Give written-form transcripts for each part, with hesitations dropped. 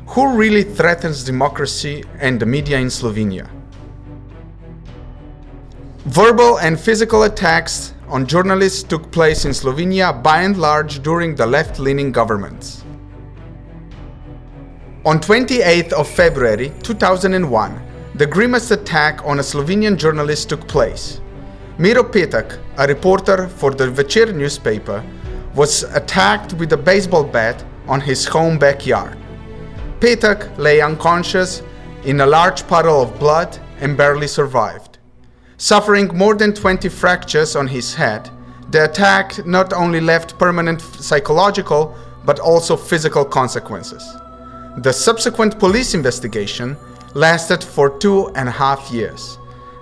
Who really threatens democracy and the media in Slovenia? Verbal and physical attacks on journalists took place in Slovenia by and large during the left-leaning governments. On 28th of February 2001, the grimmest attack on a Slovenian journalist took place. Miro Petek, a reporter for the Večer newspaper, was attacked with a baseball bat on his home backyard. Petek lay unconscious in a large puddle of blood and barely survived. Suffering more than 20 fractures on his head, the attack not only left permanent psychological but also physical consequences. The subsequent police investigation lasted for 2.5 years,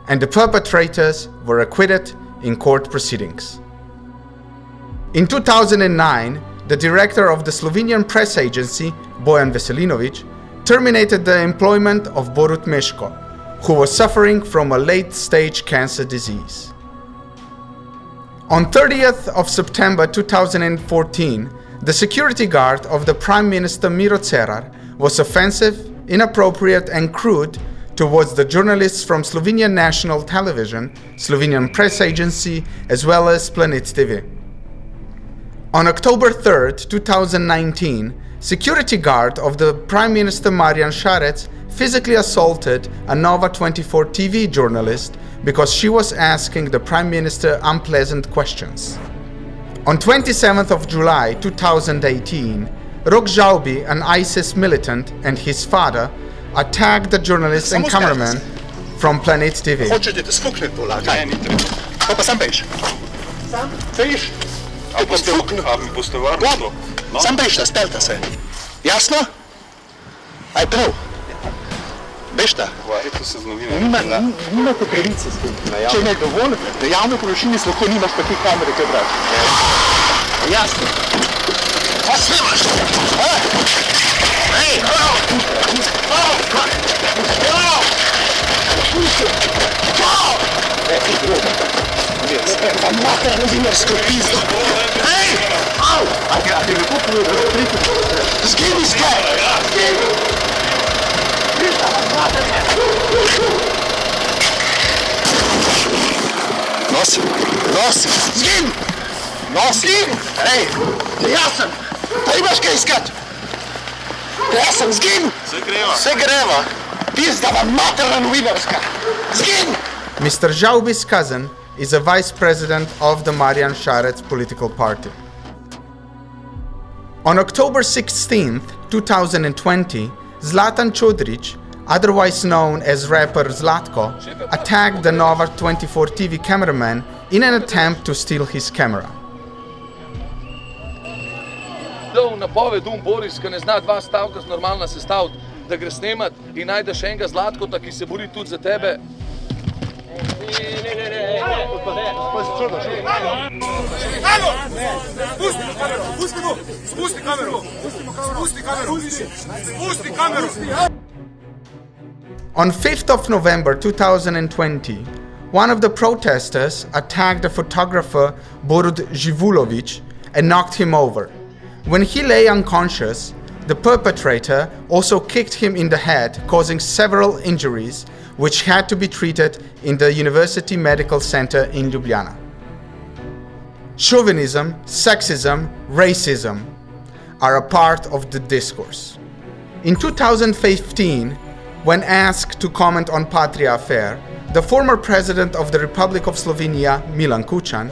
and the perpetrators were acquitted in court proceedings. In 2009, the director of the Slovenian press agency, Bojan Veselinović, terminated the employment of Borut Meško, who was suffering from a late-stage cancer disease. On 30th of September 2014, the security guard of the Prime Minister Miro Cerar was offensive, inappropriate and crude towards the journalists from Slovenian National Television, Slovenian Press Agency, as well as Planet TV. On October 3rd, 2019, security guard of the Prime Minister Marjan Šarec physically assaulted a Nova24 TV journalist because she was asking the Prime Minister unpleasant questions. On 27th of July 2018, Rok Žaubi, an ISIS militant, and his father attacked the journalist and cameraman from Planet TV. Hočete te sfukniti to lažje? Ne, ni treba. To pa sam peš. Sam? Peš? A mi boste varno? Sam peš, spelte se. Jasno? Aj prav. Bešta? Varite se z novinarjem. Nimate pravice s tem. Če ne dovolite, na javne površine lahko nimaš pa ti kamere, kaj braš. Jasno. Pa snimaš! Hej! Pa mater novinarsko pizdo! Hej! Au! A ti lepo povedal? Zgini se! Zgini! Nosi! Nosi! Zgini! Nosi! Hej! Jasen! Pa imaš kaj iskat? Jasen, zgin! Se greva! Pizda vam materna novinarska! Zgin! Mr. Žaubi's cousin is a vice president of the Marjan Šarec political party. On October 16th, 2020, Zlatan Čodrić, otherwise known as rapper Zlatko, attacked the Nova24 TV cameraman in an attempt to steal his camera. Dal napoved Boris, ki ne zna dva stavka normalno sestaviti, da gre snemat in najdeš enega Zlatkota, ki se bori tudi za tebe. On 5th of November 2020, one of the protesters attacked the photographer Borut Živulović and knocked him over. When he lay unconscious, the perpetrator also kicked him in the head, causing several injuries, which had to be treated in the University Medical Center in Ljubljana. Chauvinism, sexism, racism are a part of the discourse. In 2015, when asked to comment on Patria affair, the former president of the Republic of Slovenia, Milan Kučan,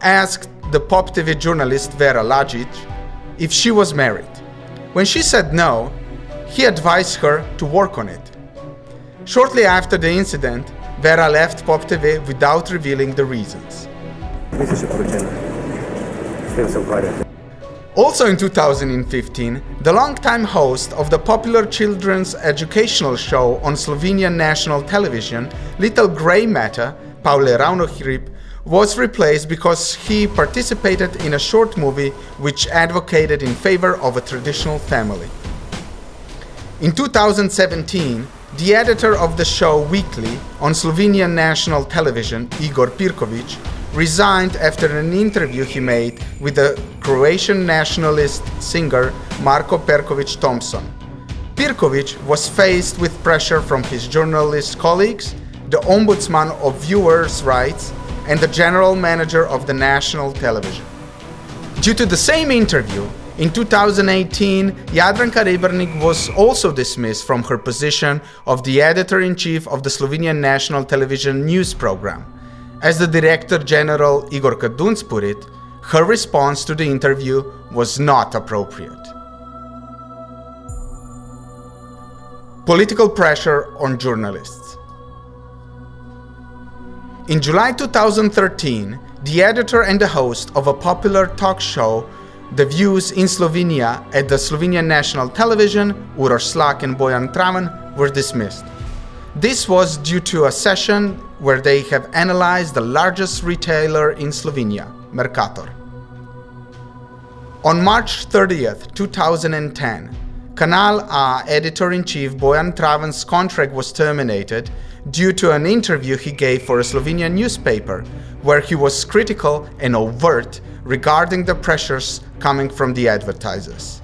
asked the Pop TV journalist Vera Lajic if she was married. When she said no, he advised her to work on it. Shortly after the incident, Vera left Pop TV without revealing the reasons. Also in 2015, the longtime host of the popular children's educational show on Slovenian national television, Little Grey Matter, Pavle Ravnohrib, was replaced because he participated in a short movie which advocated in favor of a traditional family. In 2017, the editor of the show Weekly on Slovenian national television, Igor Pirković, resigned after an interview he made with the Croatian nationalist singer Marko Perković Thompson. Pirkovic was faced with pressure from his journalist colleagues, the Ombudsman of Viewers' Rights, and the General Manager of the National Television. Due to the same interview, in 2018, Jadranka Rebernik was also dismissed from her position of the editor-in-chief of the Slovenian National Television news program. As the Director General Igor Kadunc put it, her response to the interview was not appropriate. Political pressure on journalists. In July 2013, the editor and the host of a popular talk show, The Views in Slovenia, at the Slovenian National Television, Uroš Slak and Bojan Traven, were dismissed. This was due to a session where they have analyzed the largest retailer in Slovenia, Mercator. On March 30th, 2010, Kanal A editor-in-chief Bojan Traven's contract was terminated due to an interview he gave for a Slovenian newspaper, where he was critical and overt regarding the pressures coming from the advertisers.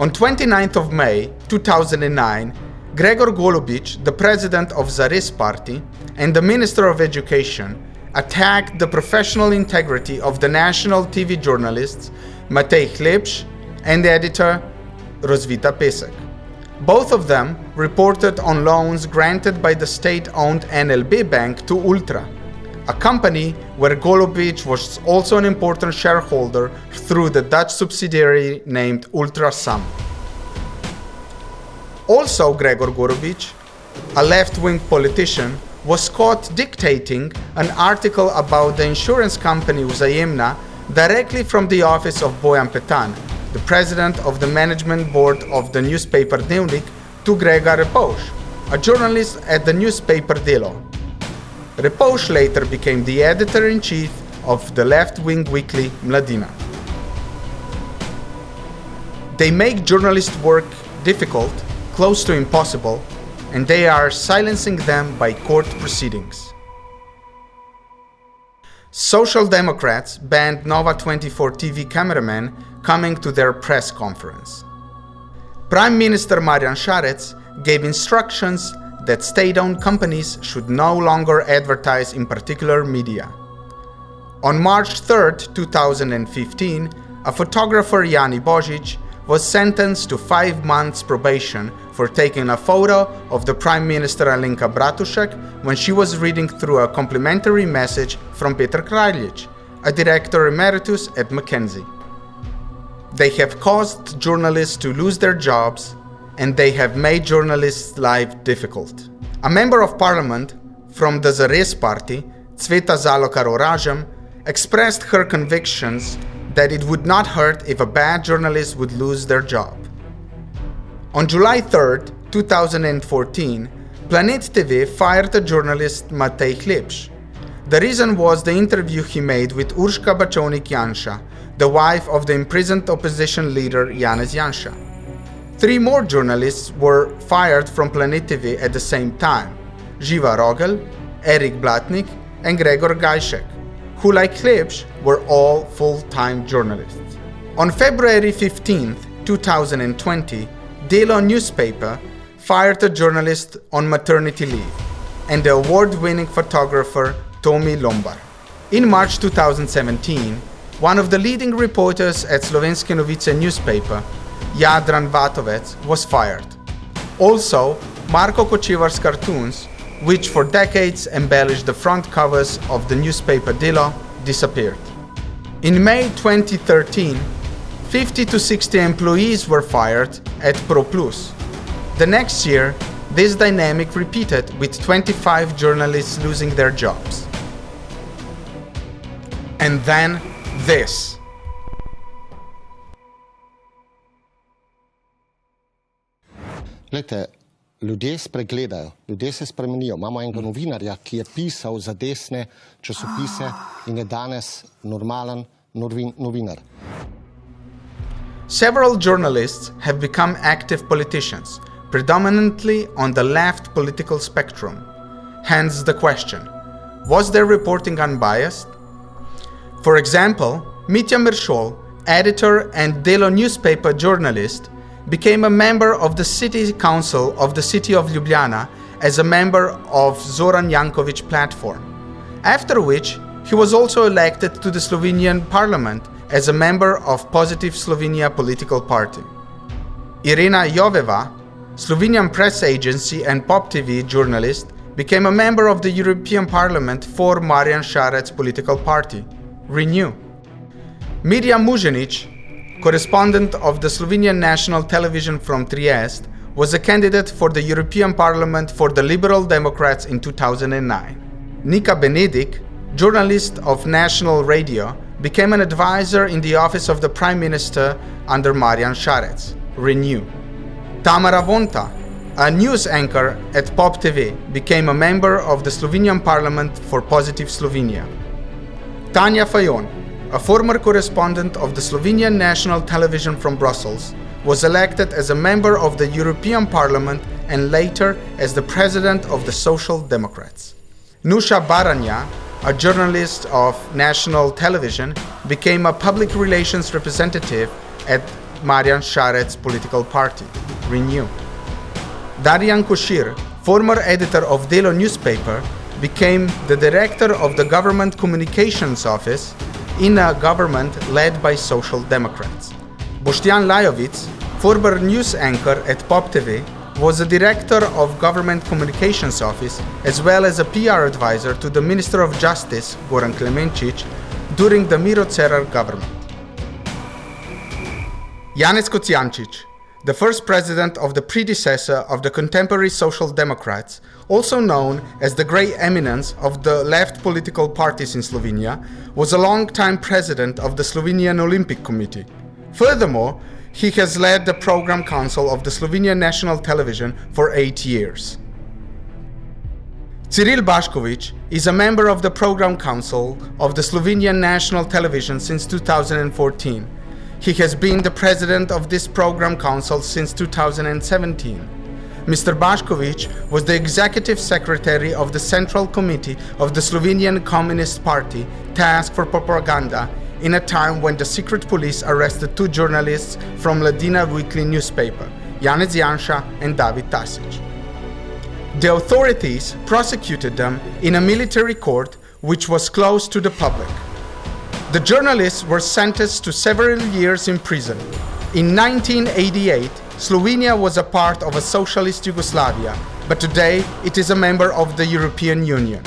On 29th of May 2009, Gregor Golubic, the president of Zares Party and the Minister of Education, attacked the professional integrity of the national TV journalists Matej Hlebš and the editor Rosvita Pesek. Both of them reported on loans granted by the state-owned NLB Bank to Ultra, a company where Golubic was also an important shareholder through the Dutch subsidiary named Ultrasam. Also, Gregor Golubic, a left-wing politician, was caught dictating an article about the insurance company Vzajemna directly from the office of Bojan Petan, the president of the management board of the newspaper Dnevnik, to Gregor Repovž, a journalist at the newspaper Delo. Repovž later became the editor-in-chief of the left-wing weekly Mladina. They make journalist work difficult, close to impossible, and they are silencing them by court proceedings. Social Democrats banned Nova24 TV cameramen coming to their press conference. Prime Minister Marjan Šarec gave instructions that state-owned companies should no longer advertise in particular media. On March 3, 2015, a photographer, Jani Božič, was sentenced to 5 months probation for taking a photo of the Prime Minister Alenka Bratušek when she was reading through a complimentary message from Peter Kraljic, a director emeritus at McKinsey. They have caused journalists to lose their jobs, and they have made journalists' life difficult. A member of parliament from the Zares Party, Cveta Zalokar Oražem, expressed her convictions that it would not hurt if a bad journalist would lose their job. On July 3, 2014, Planet TV fired the journalist Matej Hlebš. The reason was the interview he made with Urška Bačovnik-Janša, the wife of the imprisoned opposition leader Janez Janša. 3 more journalists were fired from Planet TV at the same time: Živa Rogel, Erik Blatnik, and Gregor Gajšek, who, like Hlebš, were all full-time journalists. On February 15, 2020, Delo newspaper fired a journalist on maternity leave, and the award-winning photographer Tomi Lombar. In March 2017, one of the leading reporters at Slovenske novice newspaper, Jadran Vatovec, was fired. Also, Marko Kočevar's cartoons, which for decades embellished the front covers of the newspaper Delo, disappeared. In May 2013, 50 to 60 employees were fired at ProPlus. The next year, this dynamic repeated with 25 journalists losing their jobs. And then this. Glejte, ljudje spregledajo, ljudje se spremenijo. Imamo enega novinarja, ki je pisal za desne časopise in je danes normalen novinar. Several journalists have become active politicians, predominantly on the left political spectrum. Hence the question, was their reporting unbiased? For example, Mitja Meršol, editor and Delo newspaper journalist, became a member of the City Council of the city of Ljubljana as a member of Zoran Janković platform, after which he was also elected to the Slovenian parliament as a member of Positive Slovenia political party. Irena Joveva, Slovenian press agency and Pop TV journalist, became a member of the European Parliament for Marjan Šarec political party, Renew. Mitja Muženič, correspondent of the Slovenian national television from Trieste, was a candidate for the European Parliament for the Liberal Democrats in 2009. Nika Benedict, journalist of National Radio, became an advisor in the office of the Prime Minister under Marjan Šarec, Renew. Tamara Vonta, a news anchor at Pop TV, became a member of the Slovenian Parliament for Positive Slovenia. Tanja Fajon, a former correspondent of the Slovenian national television from Brussels, was elected as a member of the European Parliament and later as the president of the Social Democrats. Nusha Baranja, a journalist of national television, became a public relations representative at Marjan Šarec's political party, Renew. Darjan Košir, former editor of Delo newspaper, became the director of the Government Communications Office in a government led by Social Democrats. Boštjan Lajovic, former news anchor at Pop TV, was a director of Government Communications Office as well as a PR advisor to the Minister of Justice, Goran Klemenčič, during the Miro Cerar government. Janez Kocijančič, the first president of the predecessor of the contemporary Social Democrats, also known as the Grey Eminence of the left political parties in Slovenia, was a long-time president of the Slovenian Olympic Committee. Furthermore, he has led the Program Council of the Slovenian National Television for 8 years. Ciril Bašković is a member of the Program Council of the Slovenian National Television since 2014. He has been the president of this program council since 2017. Mr. Bašković was the executive secretary of the Central Committee of the Slovenian Communist Party, tasked for propaganda, in a time when the secret police arrested two journalists from Mladina weekly newspaper, Janez Janša and David Tasić. The authorities prosecuted them in a military court which was closed to the public. The journalists were sentenced to several years in prison. In 1988, Slovenia was a part of a socialist Yugoslavia, but today it is a member of the European Union.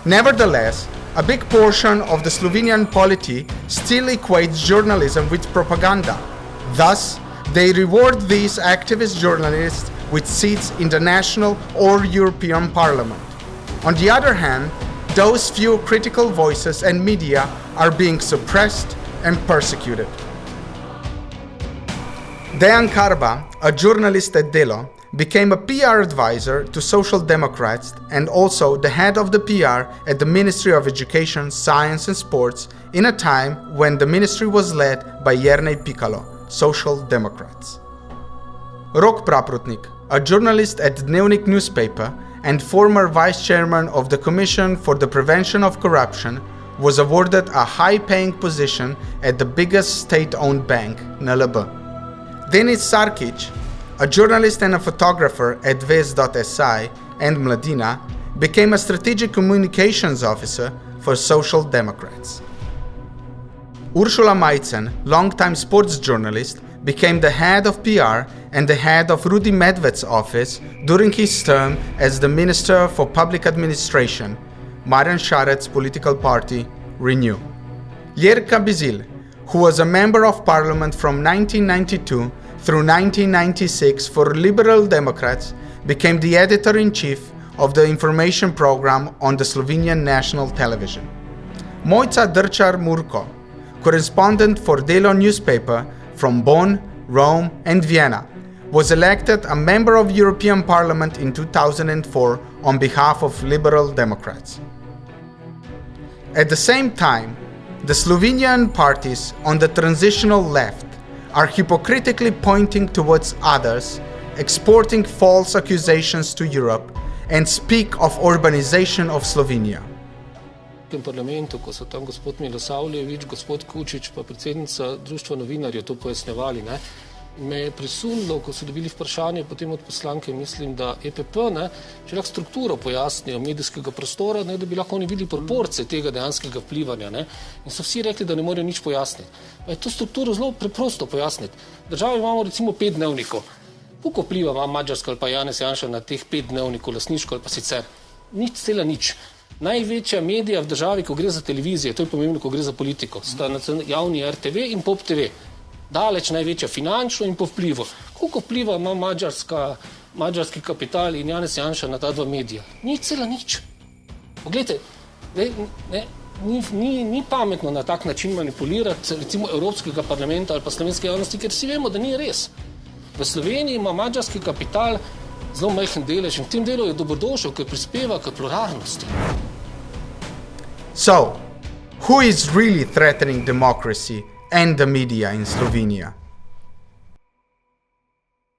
Nevertheless, a big portion of the Slovenian polity still equates journalism with propaganda. Thus, they reward these activist journalists with seats in the national or European Parliament. On the other hand, those few critical voices and media are being suppressed and persecuted. Dejan Karba, a journalist at Delo, became a PR advisor to Social Democrats and also the head of the PR at the Ministry of Education, Science and Sports in a time when the ministry was led by Jernej Pikalo, Social Democrats. Rok Praprotnik, a journalist at Dnevnik newspaper and former vice chairman of the Commission for the Prevention of Corruption, was awarded a high-paying position at the biggest state-owned bank, NLB. Denis Sarkic, a journalist and a photographer at Vest.si and Mladina, became a strategic communications officer for Social Democrats. Ursula Majcen, longtime sports journalist, became the head of PR and the head of Rudi Medved's office during his term as the Minister for Public Administration, Marjan Šarec's political party, Renew. Jerka Bizil, who was a member of parliament from 1992 through 1996 for Liberal Democrats, became the editor-in-chief of the information program on the Slovenian national television. Mojca Drčar-Murko, correspondent for Delo newspaper from Bonn, Rome and Vienna, was elected a member of European Parliament in 2004 on behalf of Liberal Democrats. At the same time, the Slovenian parties on the transitional left are hypocritically pointing towards others, exporting false accusations to Europe, and speak of urbanization of Slovenia. V parlamentu, ko so tam gospod Milosavljević, gospod Kučić pa predsednica Društva novinarjev to pojasnjevali, Me je presunilo, ko so dobili vprašanje potem od poslanke, mislim, da EPP, če lahko strukturo pojasnijo medijskega prostora, da bi lahko oni videli proporcije tega dejanskega vplivanja. In so vsi rekli, da ne morejo nič pojasniti. Pa je to strukturo zelo preprosto pojasniti. V državi imamo recimo 5 dnevnikov. Koliko vpliva ima Madžarska ali pa Janez Janša na teh 5 dnevnikov, lastniško ali pa sicer? Nič, cela nič. Največja medija v državi, ko gre za televizijo, to je pomembno, ko gre za politiko, sta javni RTV in Pop TV. Daleč največja finančno in po vplivu. Koliko vpliva ima madžarski kapital in Janez Janša na ta dva medija? Nič, cela nič. Poglejte, ni pametno na tak način manipulirati recimo Evropskega parlamenta ali pa slovenske javnosti, ker vsi vemo, da ni res. V Sloveniji ima madžarski kapital zelo majhen delež in v tem delu je dobrodošel, ker prispeva k pluralnosti. So, who is really threatening democracy and the media in Slovenia?